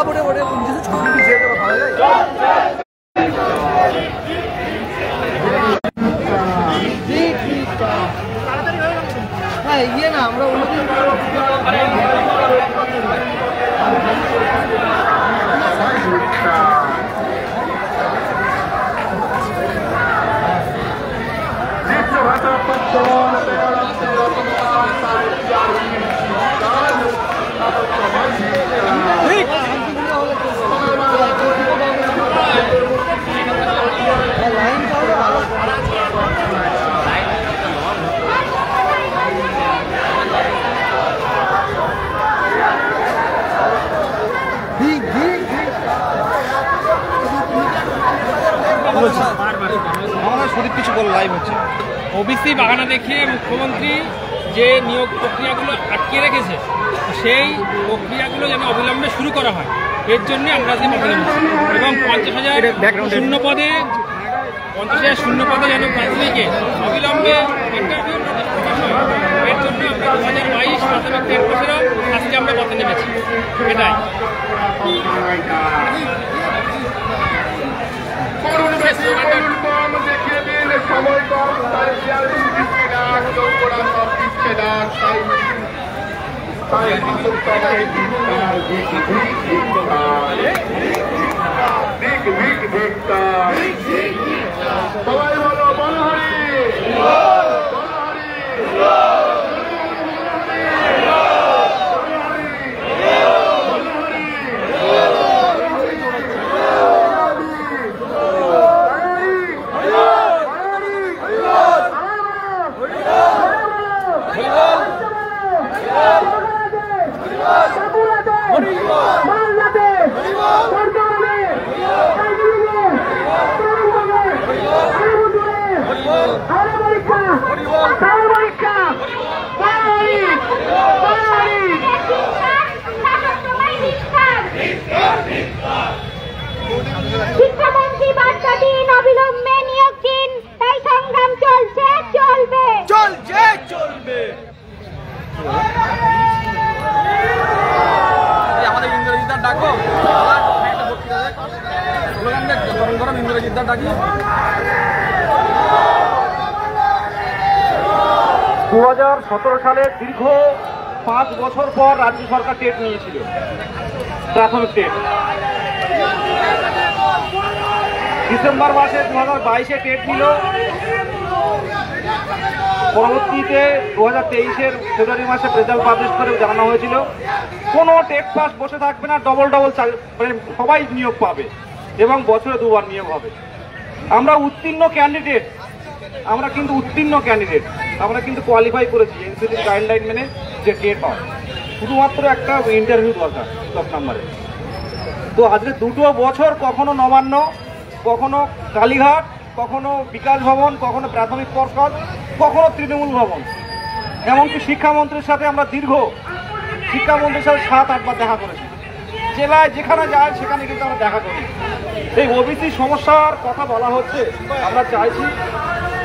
बोले बोले उनसे छुट्टी भी शेयर करो हाँ ये ना আমরা ওবিসি বাহানা দেখিয়ে মুখ্যমন্ত্রী যে নিয়োগ প্রক্রিয়াগুলো আটকে রেখেছে সেই প্রক্রিয়াগুলো যেন অবিলম্বে শুরু করা হয়, এর জন্য আমরা যে মাঠে নেমেছি এবং 50,000 শূন্য পদে যেন প্রাথমিকে অবিলম্বে ইন্টারভিউ এর জন্য আমরা 2022 প্রাথমিক টেট বছরেও আজকে আমরা পথে নেমেছি। এটাই সময় কম তাই দিচ্ছে ডাক তাই সবাই বলো বনহরি শিক্ষামন্ত্রী বার্তা দিন, অবিলম্বে নিয়োগ দিন, তাই সংগ্রাম চলছে চলবে চলছে চলবে। আমাদের ইংরেজিদার ডাকো, গরম ইংরেজিদার ডাকি। 2017 সালে দীর্ঘ 5 বছর পর রাজ্য সরকার টেট নিয়েছিল, প্রাথমিক টেট। ডিসেম্বর মাসে 2022-এ টেট নিল। পরবর্তীতে 2023-এর ফেব্রুয়ারি মাসে রেজাল্ট পাবলিশ করে জানানো হয়েছিল কোনো টেট পাস বসে থাকবে না, ডবল মানে সবাই নিয়োগ পাবে এবং বছরে 2 বার নিয়োগ হবে। আমরা উত্তীর্ণ ক্যান্ডিডেট, আমরা কিন্তু কোয়ালিফাই করেছি এনসিটির গাইডলাইন মেনে যে টেট হয়, শুধুমাত্র একটা ইন্টারভিউ দরকার 10 নম্বরে। তো আজকে 2 বছর কখনো নবান্ন, কখনো কালীঘাট, কখনো বিকাশ ভবন, কখনো প্রাথমিক পর্ষদ, কখনো তৃণমূল ভবন, এমনকি শিক্ষামন্ত্রীর সাথে আমরা শিক্ষামন্ত্রীর সাথে 7-8 বার দেখা করেছি। জেলায় যেখানে যায় সেখানে কিন্তু আমরা দেখা করি। এই ওবিসি সমস্যার কথা বলা হচ্ছে। আমরা চাইছি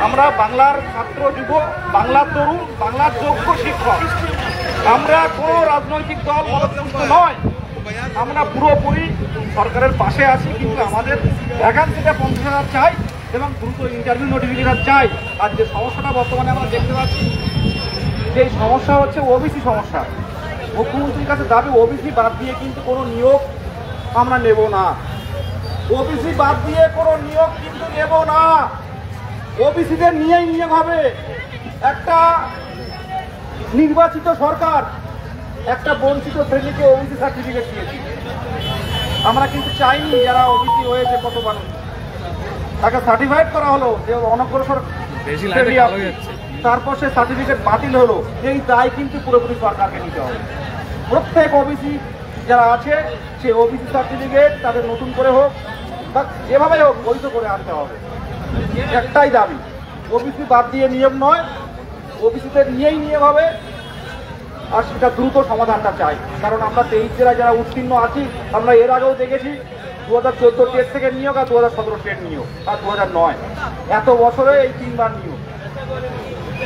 আমরা বাংলার ছাত্র যুব, বাংলার তরুণ, বাংলার যোগ্য শিক্ষক, আমরা কোনো রাজনৈতিক দল মদতপুষ্ট নয়, আমরা পুরোপুরি সরকারের পাশে আছি। কিন্তু আমাদের ভ্যাকান্সিটা 50,000 চাই এবং দ্রুত ইন্টারভিউ নোটিফিকেশন চাই। আর যে সমস্যাটা বর্তমানে আমরা দেখতে পাচ্ছি, যে সমস্যা হচ্ছে ওবিসি সমস্যা। মুখ্যমন্ত্রীর কাছে দাবি ওবিসি বাদ দিয়ে কিন্তু কোনো নিয়োগ আমরা নেব না, ওবিসি বাদ দিয়ে কোনো নিয়োগ কিন্তু নেব না। ওবিসিদের নিয়েই নিয়োগ হবে। একটা নির্বাচিত সরকার একটা বঞ্চিত শ্রেণীকে ওবিসি সার্টিফিকেট দিয়েছে। আমরা কিন্তু চাইনি যারা ওবিসি হয়েছে কত মানুষ তাকে সার্টিফাইড করা হলো যে অনগ্রসর, তারপর সে সার্টিফিকেট বাতিল হলো। এই দায় কিন্তু পুরোপুরি সরকারকে নিতে হবে। প্রত্যেক ওবিসি যারা আছে সে ওবিসি সার্টিফিকেট তাদের নতুন করে হোক বা যেভাবে হোক বৈধ করে আনতে হবে। একটাই দাবি, ওবিসি বাদ দিয়ে নিয়ম নয়, ওবিসিদের নিয়েই নিয়ম হবে। আর সেটা দ্রুত সমাধানটা চাই, কারণ আমরা 23 জেলায় যারা উত্তীর্ণ আছি, আমরা এর আগেও দেখেছি 2014 টেট থেকে নিয়োগ, আর 2017 টেট নিয়োগ, আর 2009। এত বছরে এই 3 বার নিয়োগ।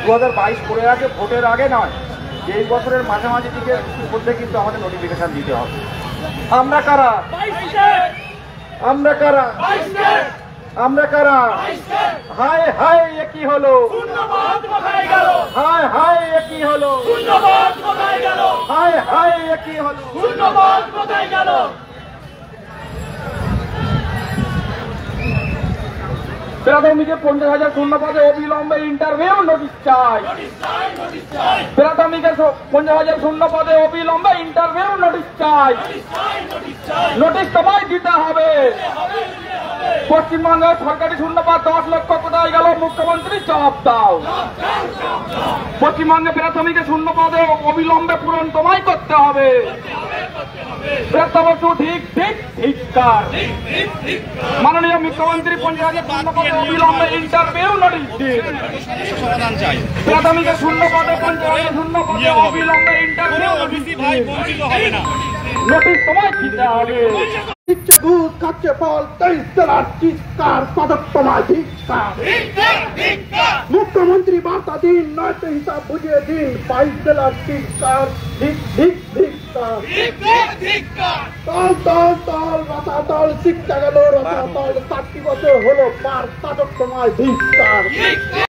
2022 করে আগে, ভোটের আগে নয়, এই বছরের মাঝামাঝি দিকে মধ্যে কিন্তু আমাদের নোটিফিকেশন দিতে হবে। আমরা কারা? আমরা কারা? আমরা কারা? হায় হায় এ কি হলো? হায় হায় এ কি হলো? হায় হায় এ কি হলো? প্রাথমিকে 50,000 শূন্য পদে অবিলম্বে ইন্টারভিউ নোটিশ চাই। প্রাথমিকে 50,000 শূন্য পদে অবিলম্বে ইন্টারভিউ নোটিশ চাই। নোটিশ তোমায় দিতে হবে। পশ্চিমবঙ্গের সরকারি শূন্যপদ 10 লক্ষ কোথায় গেল? মুখ্যমন্ত্রী জবাব দাও। পশ্চিমবঙ্গে প্রাথমিকে শূন্য পদে অবিলম্বে পূরণ তোমায় করতে হবে। বসু ঠিক ঠিক ধিক্কার। মাননীয় মুখ্যমন্ত্রী 50,000 শূন্য পদে অবিলম্বে ইন্টারভিউ নোটিশ দিন। প্রাথমিকে শূন্য পদে 50,000 শূন্য পদে অবিলম্বে ইন্টারভিউ নোটিশ দিন। নোটিশ তোমায় দিতে হবে। দুধ খাচ্ছে ফল 23 জেলার চিৎকার পদক তোমায় ধিক্কার। মুখ্যমন্ত্রী বার্তা দিন, নয়তো হিসাব বুঝিয়ে দিন। 22 জেলার চিৎকার ধিক ধিক ধিক্কার। দল দল দল রসাতল শিক্ষা গেল রসাতল 60 বছর হলো পার পদক তোমায় ধিক্কার।